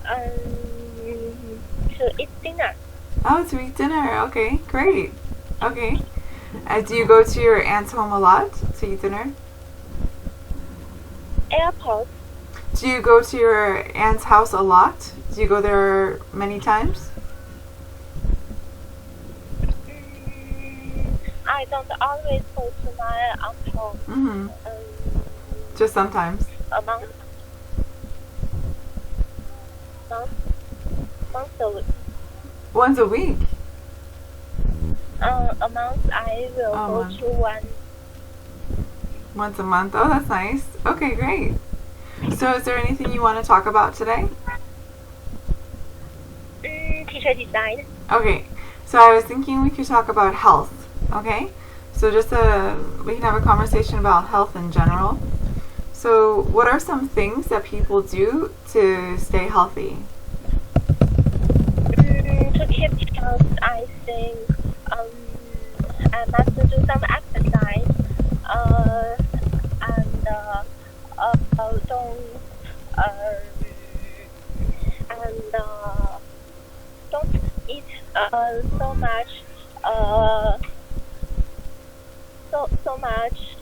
To eat dinner. Oh, to eat dinner. Okay, great. Okay. Do you go to your aunt's home a lot to eat dinner? Airport. Do you go to your aunt's house a lot? Do you go there many times? I don't always go to my aunt's home. Mm-hmm. Just sometimes. A month, month, month a week. Once a week? A month I will go month. to one. Once a month. Oh, that's nice. Okay, great. So is there anything you want to talk about today? Teacher decide. Okay, so I was thinking we could talk about health. Okay, so just we can have a conversation about health in general. So what are some things that people do to stay healthy? To keep health, I think I must do some exercise. And don't and don't eat so much so much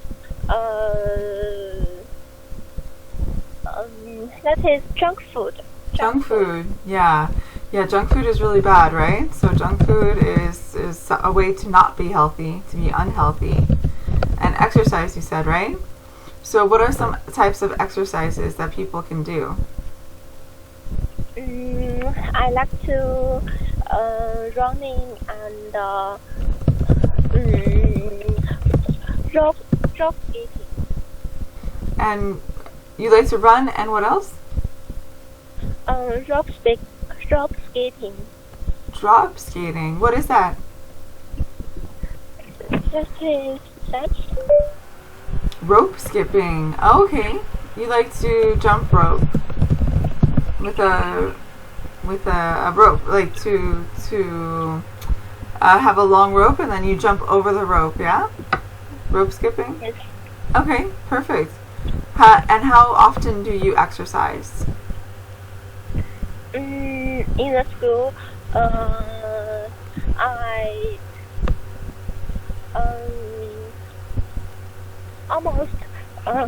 that is junk food. Junk food, yeah. Yeah, junk food is really bad, right? So junk food is a way to not be healthy, to be unhealthy. And exercise, you said, right? So what are some types of exercises that people can do? I like to running and rope skating. And you like to run and what else? Rope skating. Drop skating. What is that? That is that. Rope skipping. Oh, okay. You like to jump rope with a rope, like to have a long rope and then you jump over the rope. Yeah. Rope skipping. Yes. Okay, perfect. And how often do you exercise? In the school, I almost I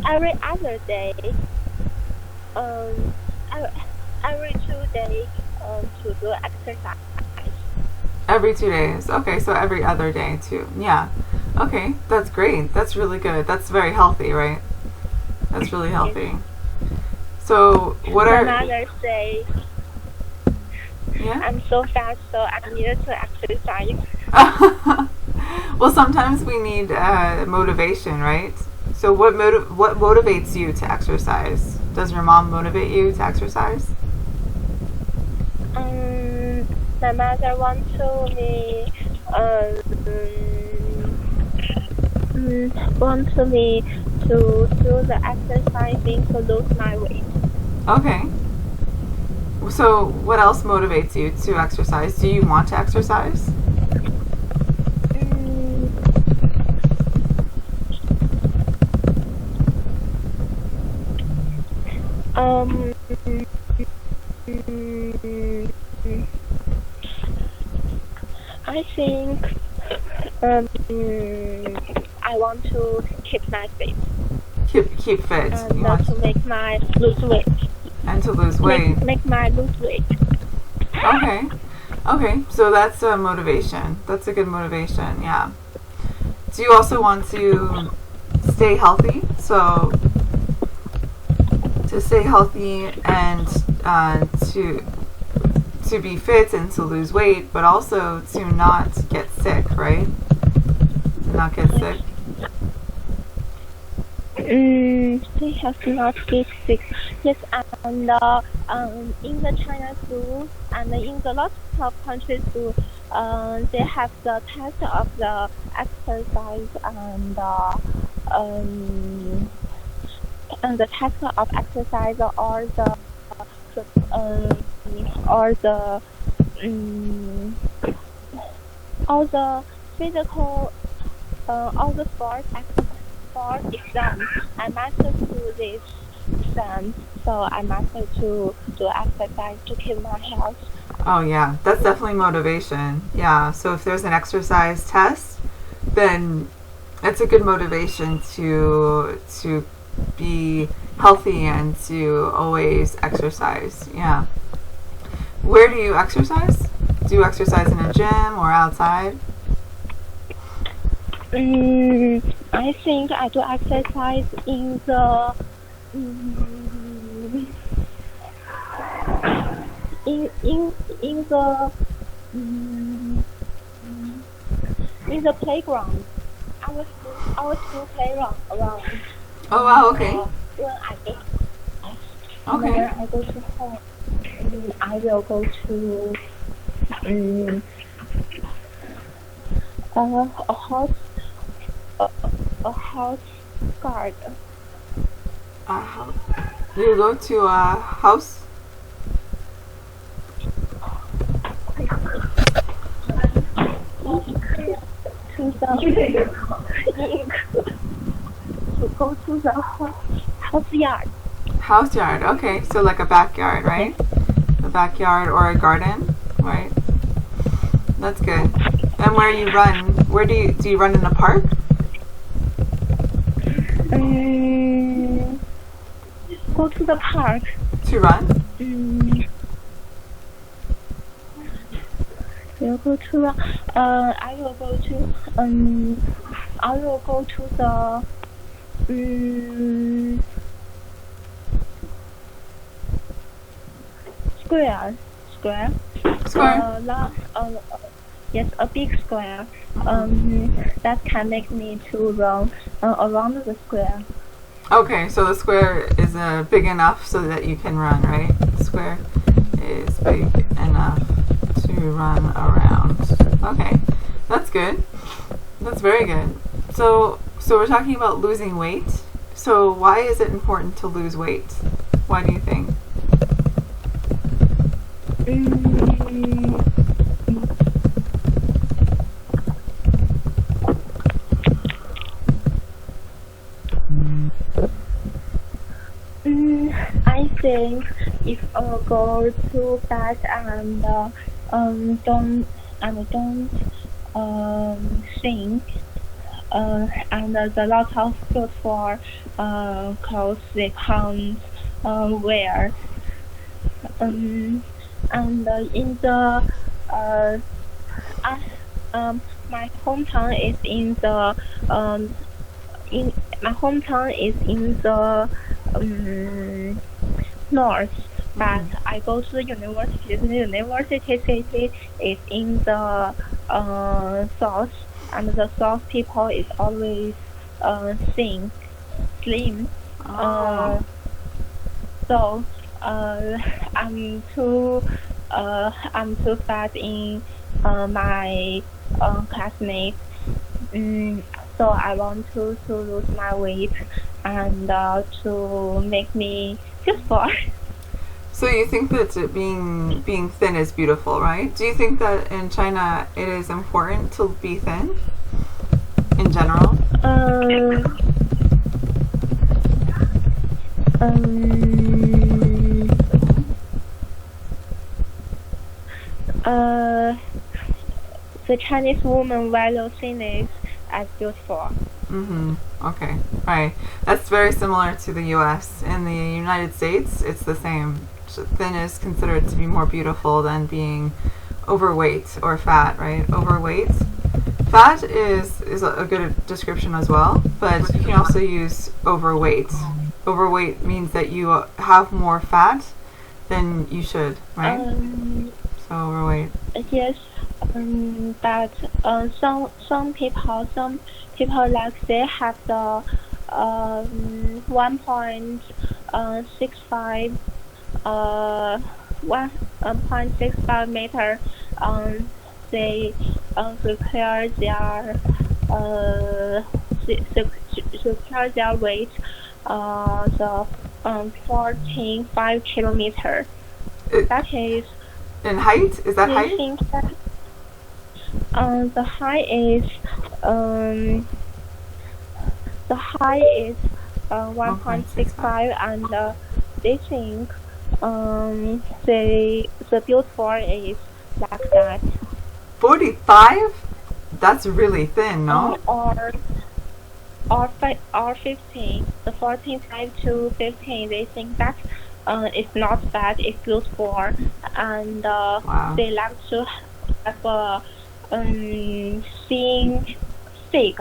every other day every 2 days to do exercise. Every 2 days. Okay, so every other day too. Yeah. Okay, that's great. That's really good. That's very healthy, right? That's really healthy. So what My are... mother say Yeah? I'm so fat, so I need to exercise. Well, sometimes we need motivation, right? So what motivates you to exercise? Does your mom motivate you to exercise? My mother wants to me to do the exercising to lose my weight. Okay. So what else motivates you to exercise? Do you want to exercise? I think I want to keep my fit Keep fit. and not to make my lose weight. And to lose weight. Make my lose weight. Okay. Okay. So that's a motivation. That's a good motivation. Yeah. Do you also want to stay healthy? So to stay healthy and to be fit and to lose weight, but also to not get sick, right? To not get sick. They have to not get sick. Yes, and in the China school and in the lots of countries school, they have the test of the exercise and the test of exercise or the or the all the physical all the sports for exam, I must do this exam, so I must to do exercise to keep my health. Oh yeah, that's definitely motivation. Yeah, so if there's an exercise test, then it's a good motivation to be healthy and to always exercise. Yeah. Where do you exercise? Do you exercise in a gym or outside? I think I do exercise in the mm, in the mm, in the playground. Our school playground around. Oh wow, okay. When I go Okay. when I go to home, I will go to um, a house a, a house guard. Uh, you go to a house? To go to the house yard. House yard. Okay, so like a backyard, right? A backyard or a garden, right? That's good. And where you run? Where do you run in a park? Go to the park. To run? Will go to I will go to I will go to the square. Yes, a big square. That can make me to run around the square. Okay, so the square is big enough so that you can run, right? The square is big enough to run around. Okay, that's good. That's very good. So we're talking about losing weight. So why is it important to lose weight? Why do you think? I think if a girl too fat and don't think and the lot of beautiful clothes they can't wear. And in the my hometown is in the my hometown is in the north, but I go to the university. The university city is in the south, and the south people is always slim. So I'm too fat in my classmates. So I want to lose my weight and to make me beautiful. So you think that being thin is beautiful, right? Do you think that in China it is important to be thin in general? The Chinese woman value thinness as beautiful. Okay. Right. That's very similar to the U.S. In the United States, it's the same. Thin is considered to be more beautiful than being overweight or fat, right? Overweight. Fat is a good description as well, but you can also use overweight. Overweight means that you have more fat than you should, right? So overweight. Yes, but some people like they have the 1.65 1.65 meter. They require their secure their weight the 14.5 kilometer. That is. In height? Is that height? I think that the height is the high is 1.65, and they think the build for is like that. 45? That's really thin, no? Or 15. The 45 to 15, they think that it's not bad. It's good for, and Wow. they like to have a thin steak.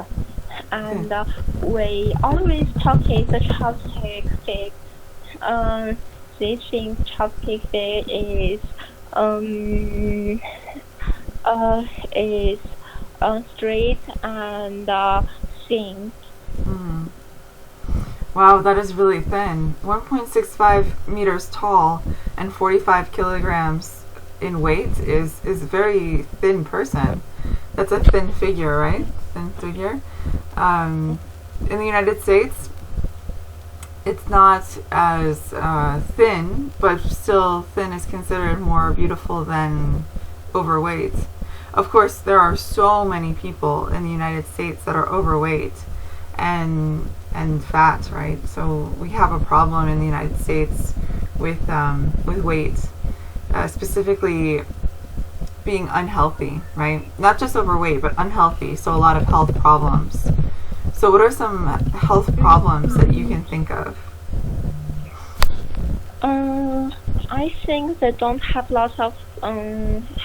And we always talk is the chopstick steak. They think chopstick steak is straight and thin. Mm. Wow, that is really thin. 1.65 meters tall and 45 kilograms in weight is a very thin person. That's a thin figure, right? Thin figure. In the United States, it's not as thin, but still thin is considered more beautiful than overweight. Of course, there are so many people in the United States that are overweight and fat, right? So we have a problem in the United States with weight, specifically being unhealthy, right? Not just overweight, but unhealthy. So a lot of health problems. So what are some health problems that you can think of? I think they don't have lots of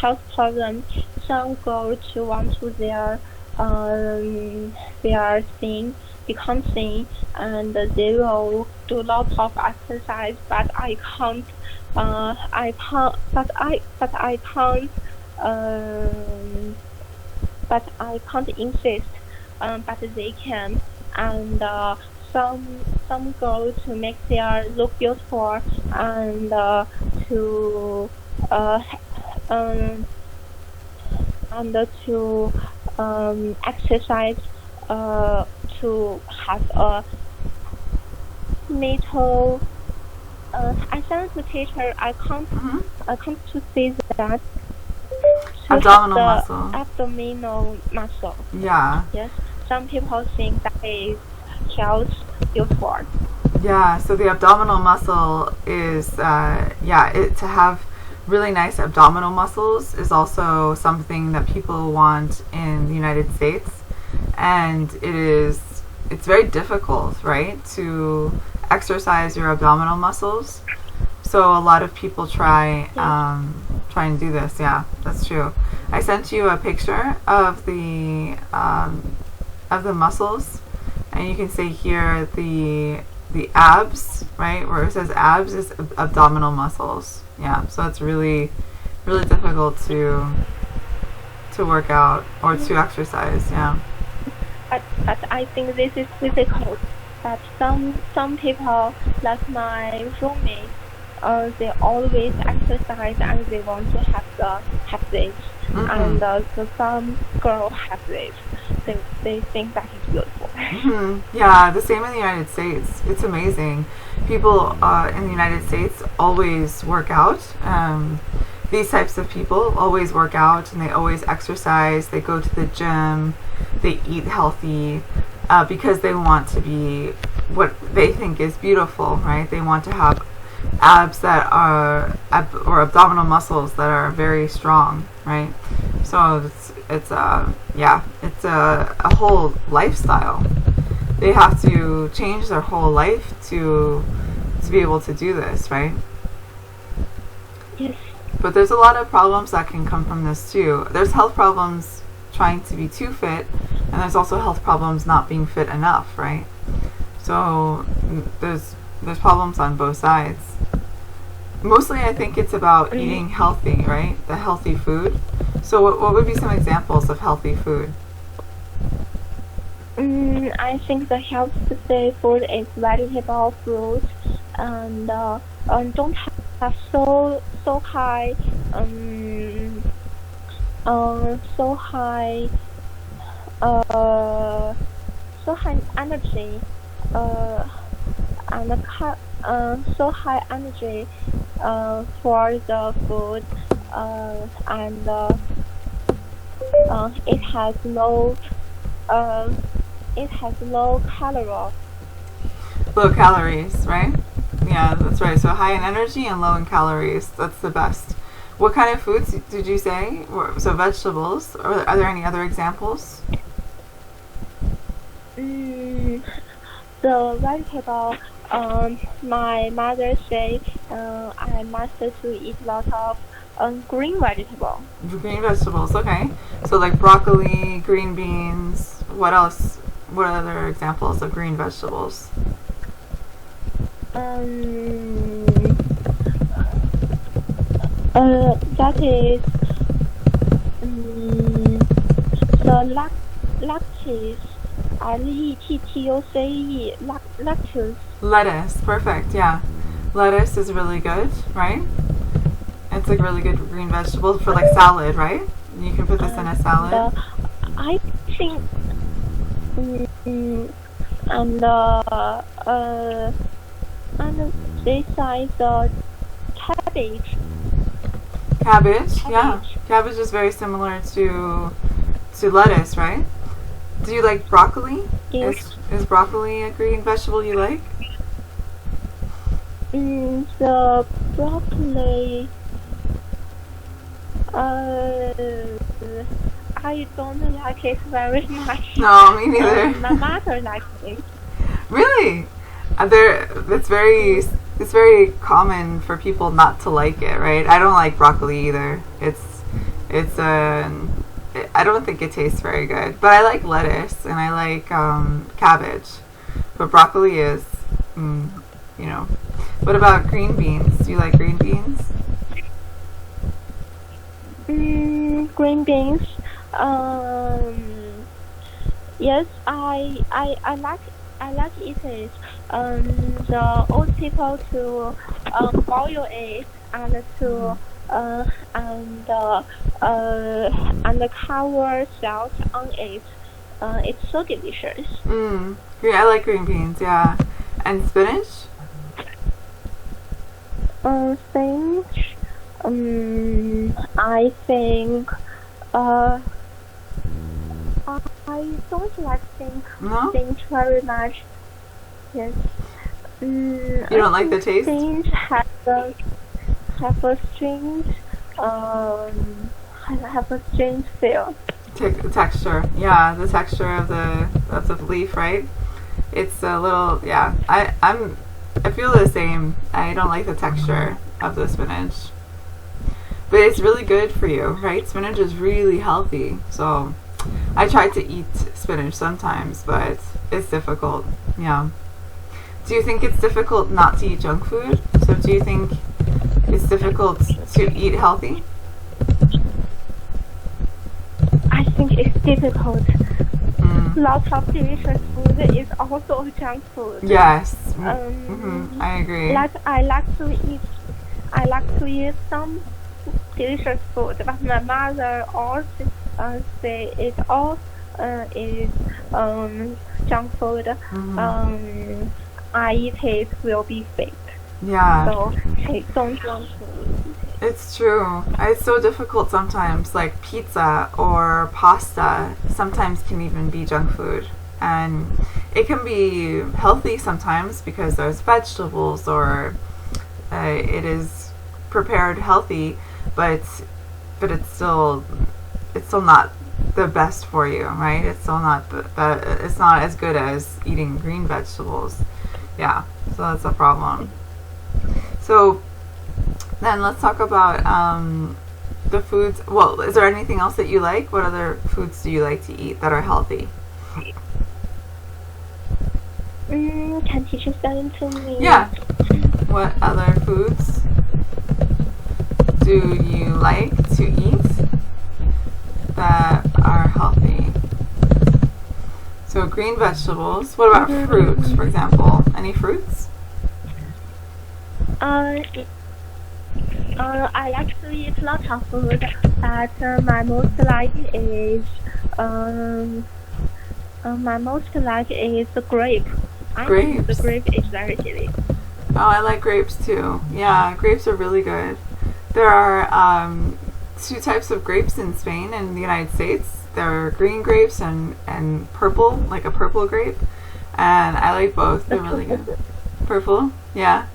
health problems. Some go to want to their thin, become thin, and they will do lots of exercise. But I can't. I can't. But I can't insist. But they can, and some go to make their look beautiful, and to exercise, to have a little. I sent to teacher. I can't to see that. Abdominal muscle. Abdominal muscle. Yeah. Yes. Some people think that is health beautiful. Yeah. So the abdominal muscle is to have really nice abdominal muscles is also something that people want in the United States, and it's very difficult, right, to exercise your abdominal muscles. So a lot of people try and do this. Yeah, that's true. I sent you a picture of the muscles, and you can see here the abs, right, where it says abs is abdominal muscles. Yeah, so it's really, really difficult to work out or to exercise. Yeah. But I think this is difficult. But some people, like my roommate, they always exercise and they want to have this. Mm-hmm. And so some girls have this. They think that is beautiful. Mm-hmm. Yeah, the same in the United States. It's amazing. People in the United States always work out. These types of people always work out and they always exercise. They go to the gym. They eat healthy because they want to be what they think is beautiful, right? They want to have abs that are or abdominal muscles that are very strong, right? So it's a whole lifestyle. They have to change their whole life to be able to do this, right? Yes. But there's a lot of problems that can come from this too. There's health problems trying to be too fit, and there's also health problems not being fit enough, right? So there's problems on both sides. Mostly I think it's about eating healthy, right? The healthy food. So what would be some examples of healthy food? I think the healthy food is vegetable, fruit, and don't have so high energy, so high energy for the food, and it has no it has low calories. Low calories, right? Yeah, that's right. So high in energy and low in calories. That's the best. What kind of foods did you say? So vegetables. Are there any other examples? The vegetable, my mother say I must to eat a lot of green vegetable. Green vegetables, okay. So like broccoli, green beans. What else? What other examples of green vegetables? That is the lactose. Lettuce. Lactose. Lettuce, perfect, yeah. Lettuce is really good, right? It's like really good green vegetable for like salad, right? You can put this in a salad. I think, and this is the cabbage. Cabbage, yeah. Cabbage is very similar to lettuce, right? Do you like broccoli? Yes. Is broccoli a green vegetable you like? The broccoli. I don't like it very much. No, me neither. My mother likes it. Really? It's very common for people not to like it, right? I don't like broccoli either. I don't think it tastes very good. But I like lettuce and I like cabbage. But broccoli is, What about green beans? Do you like green beans? Green beans. Yes, I like it. The old people to boil it and to and cover salt on it. It's so delicious. Yeah, I like green beans. Yeah, and spinach. Spinach. I think. I don't like No? spinach very much. Yes. You don't like the taste? Spinach have a strange feel. Texture. Yeah, the texture of the leaf, right? It's a little, yeah. I feel the same. I don't like the texture of the spinach. But it's really good for you, right? Spinach is really healthy. So I try to eat spinach sometimes, but it's difficult. Yeah. Do you think it's difficult not to eat junk food? So do you think it's difficult to eat healthy? I think it's difficult. Lots of delicious food is also junk food. Yes. I agree. I like to eat some delicious food, but my mother also say it all is junk food. I eat it will be fake. Yeah. So I don't want to eat it. It's true. It's so difficult sometimes. Like pizza or pasta sometimes can even be junk food. And it can be healthy sometimes because there's vegetables or it is prepared healthy, but it's still not the best for you, right? It's still not it's not as good as eating green vegetables. Yeah, so that's a problem. So then let's talk about the foods. Well, is there anything else that you like? What other foods do you like to eat that are healthy? Can teacher send it to me? Yeah. What other foods do you like to eat that are healthy? So green vegetables. What about fruit, for example? Any fruits? I like to eat lots of food, but my most like is the grape. I think the grape is very delicious. Oh, I like grapes too. Yeah, grapes are really good. There are two types of grapes in Spain and the United States. They're green grapes and purple, like a purple grape. And I like both. They're really good. Purple? Yeah.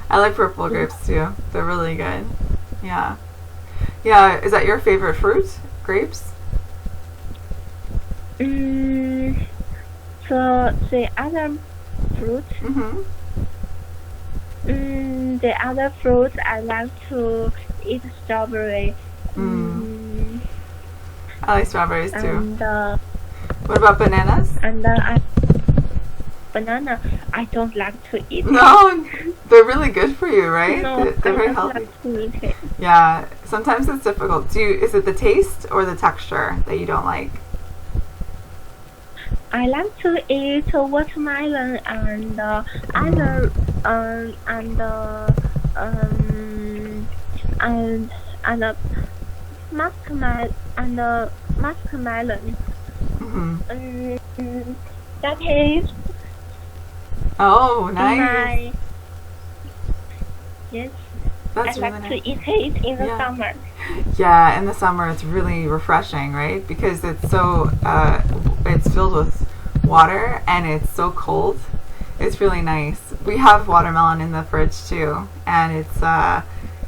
I like purple grapes too. They're really good. Yeah. Yeah, is that your favorite fruit? Grapes? So the other fruit, Mm-hmm. the other fruits I like to eat strawberry. I like strawberries too. And What about bananas? banana I don't like to eat. No, they're really good for you, right? No, they're I very don't healthy. like to eat it. Yeah, sometimes it's difficult. Is it the taste or the texture that you don't like? I like to eat watermelon and other and muskmelon. Mm-hmm. That is Oh, nice. yes. That's I really like nice. to eat it in the Yeah. summer. Yeah, in the summer it's really refreshing, right? Because it's so it's filled with water and it's so cold. It's really nice. We have watermelon in the fridge too, and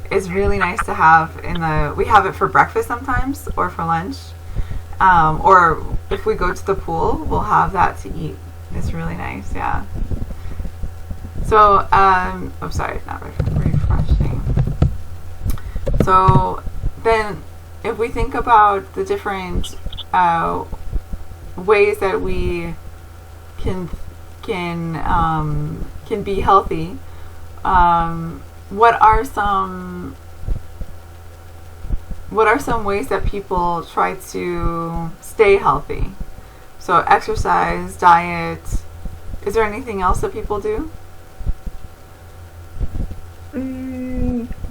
it's really nice to have in the. We have it for breakfast sometimes or for lunch, or if we go to the pool, we'll have that to eat. It's really nice. Yeah. So, oh, sorry, not refreshing. So then, if we think about the different ways that we can be healthy, what are some ways that people try to stay healthy? So exercise, diet. Is there anything else that people do?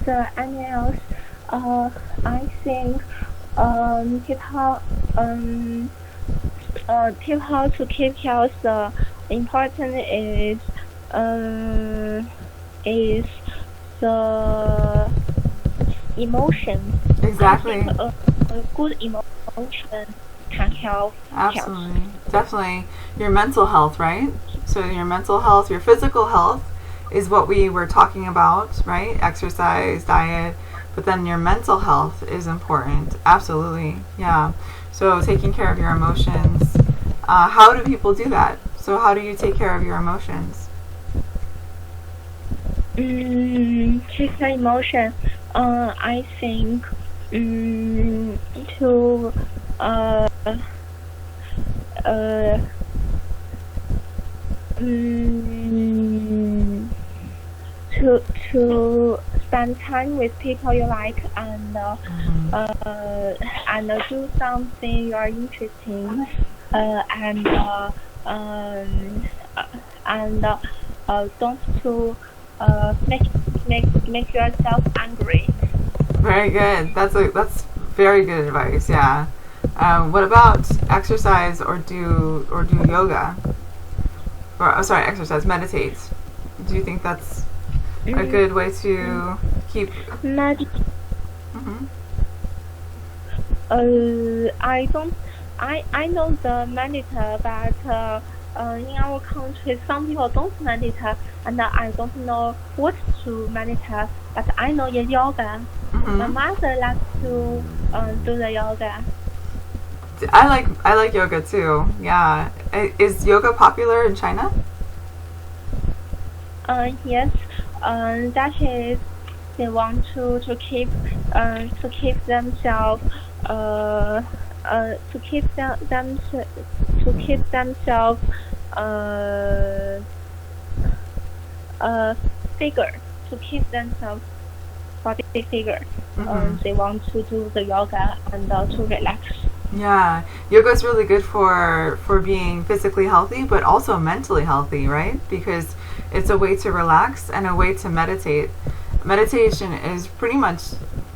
So anything else? I think people to keep health. Important is the emotion. Exactly. I think a good emotion can help. Absolutely. Definitely. Your mental health, right? So your mental health, your physical health is what we were talking about, right? Exercise, diet, but then your mental health is important. Absolutely. Yeah. So taking care of your emotions. How do people do that? So how do you take care of your emotions? Take the emotion. I think to to spend time with people you like and do something you are interested in and don't to make yourself angry. Very good. That's very good advice. Yeah. What about exercise or do yoga? Or exercise, meditate. Do you think that's a good way to keep? I don't. I know the meditate, but in our country, some people don't meditate, and I don't know what to meditate. But I know the yoga. My mother likes to do the yoga. I like yoga too. Yeah. Is yoga popular in China? Yes. That is, they want to keep themselves figure, to keep themselves body figure. They want to do the yoga and to relax. Yeah, yoga is really good for being physically healthy, but also mentally healthy, right? Because it's a way to relax and a way to meditate. Meditation is pretty much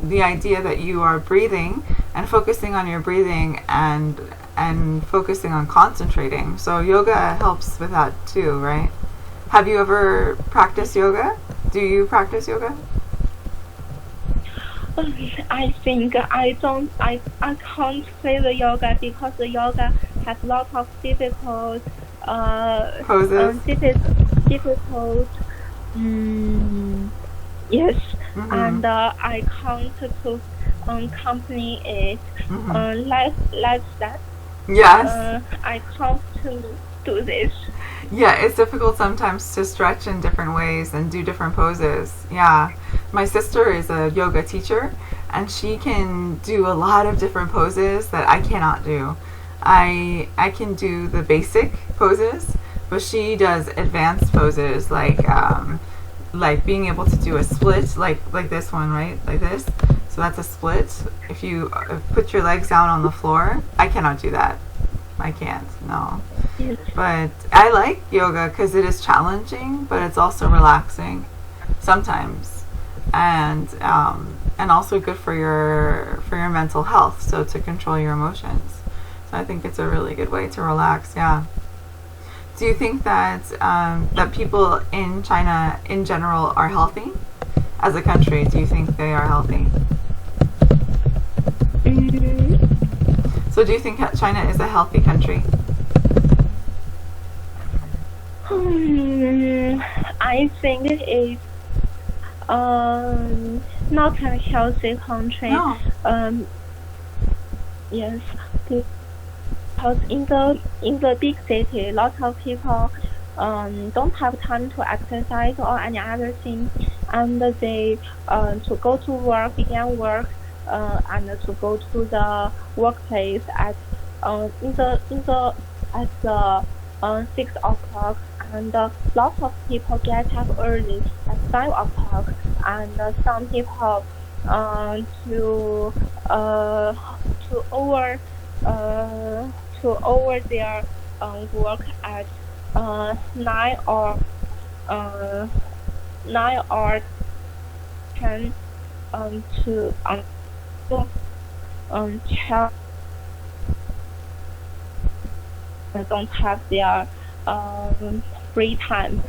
the idea that you are breathing and focusing on your breathing and focusing on concentrating. So yoga helps with that too, right? Have you ever practiced yoga? Do you practice yoga? I think I can't say the yoga because the yoga has a lot of Poses. difficult yes, Mm-hmm. and I can't to accompany it. Mm-hmm. Like that. Yes. I can't to do this. Yeah, it's difficult sometimes to stretch in different ways and do different poses. Yeah. My sister is a yoga teacher and she can do a lot of different poses that I cannot do. I can do the basic poses, but she does advanced poses like being able to do a split like this one, right? Like this. So that's a split. If you put your legs down on the floor, I cannot do that. I can't. No. Yes. But I like yoga because it is challenging, but it's also relaxing sometimes, and also good for your mental health. So to control your emotions. So I think it's a really good way to relax. Yeah. Do you think that that people in China in general are healthy? As a country, do you think they are healthy? Mm, So do you think that China is a healthy country? I think it's not a healthy country. No. Um, yes, because in the big city, lots of people don't have time to exercise or any other thing, and they to go to work, begin work, and to go to the workplace at in the at the 6 o'clock, and lots of people get up early at 5 o'clock, and some people to uh to over uh over their work at uh 9 or 10 to child don't have their free time.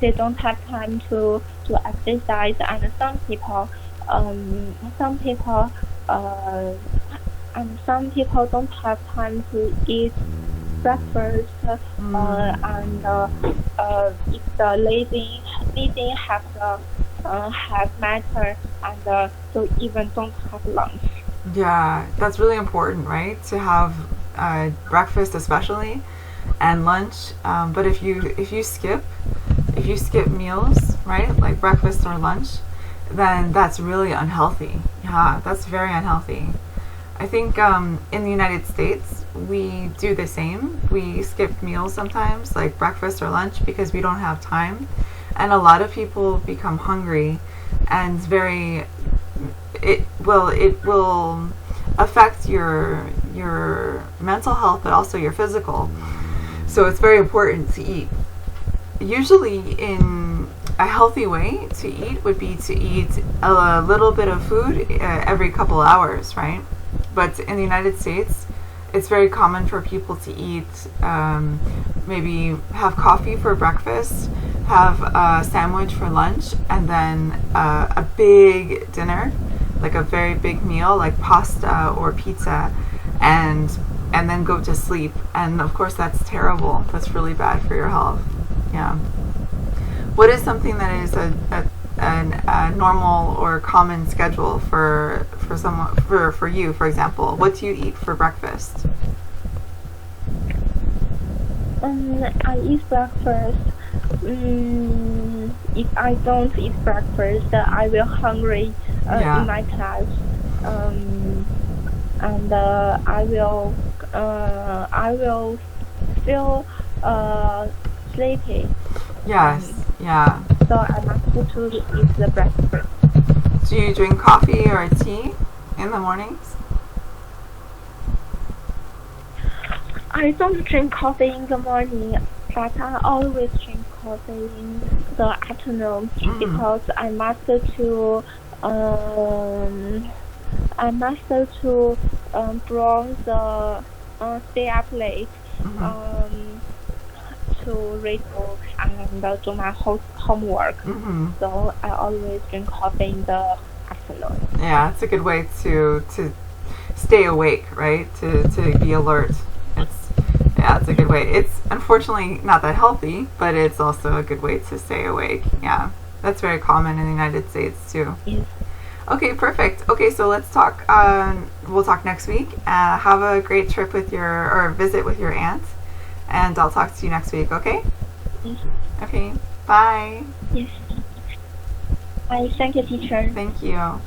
They don't have time to exercise, and some people uh, don't have time to eat breakfast, and if the leading have matter, and so even don't have lunch. Yeah, that's really important, right? To have breakfast, especially, and lunch. But if you skip meals, right, like breakfast or lunch, then that's really unhealthy. Yeah, that's very unhealthy. I think in the United States we do the same. We skip meals sometimes, like breakfast or lunch, because we don't have time, and a lot of people become hungry, and it will affect your mental health, but also your physical. So it's very important to eat. Usually, in a healthy way to eat would be to eat a little bit of food every couple hours, right? But in the United States, it's very common for people to eat, maybe have coffee for breakfast, have a sandwich for lunch, and then a big dinner, like a very big meal, like pasta or pizza, and then go to sleep. And of course, that's terrible. That's really bad for your health. Yeah. What is something that is a normal or common schedule for someone for you, for example? What do you eat for breakfast? I eat breakfast. If I don't eat breakfast, I will hungry Yeah. in my class, and I will feel sleepy. Yes. Yeah. So I must to eat the breakfast. Do you drink coffee or tea in the mornings? I don't drink coffee in the morning, but I always drink coffee in the afternoon because I must to bronze the stay up late to read book and do my homework. So I always drink coffee in the afternoon. Yeah, it's a good way to stay awake, right? To be alert. It's yeah, it's a good way. It's unfortunately not that healthy, but it's also a good way to stay awake. Yeah, that's very common in the United States too. Yes. Okay, perfect. Okay, so let's talk. We'll talk next week. Have a great trip with or visit with your aunt, and I'll talk to you next week. Okay? Yes. Okay. Bye. Yes. I thank you, teacher. Thank you.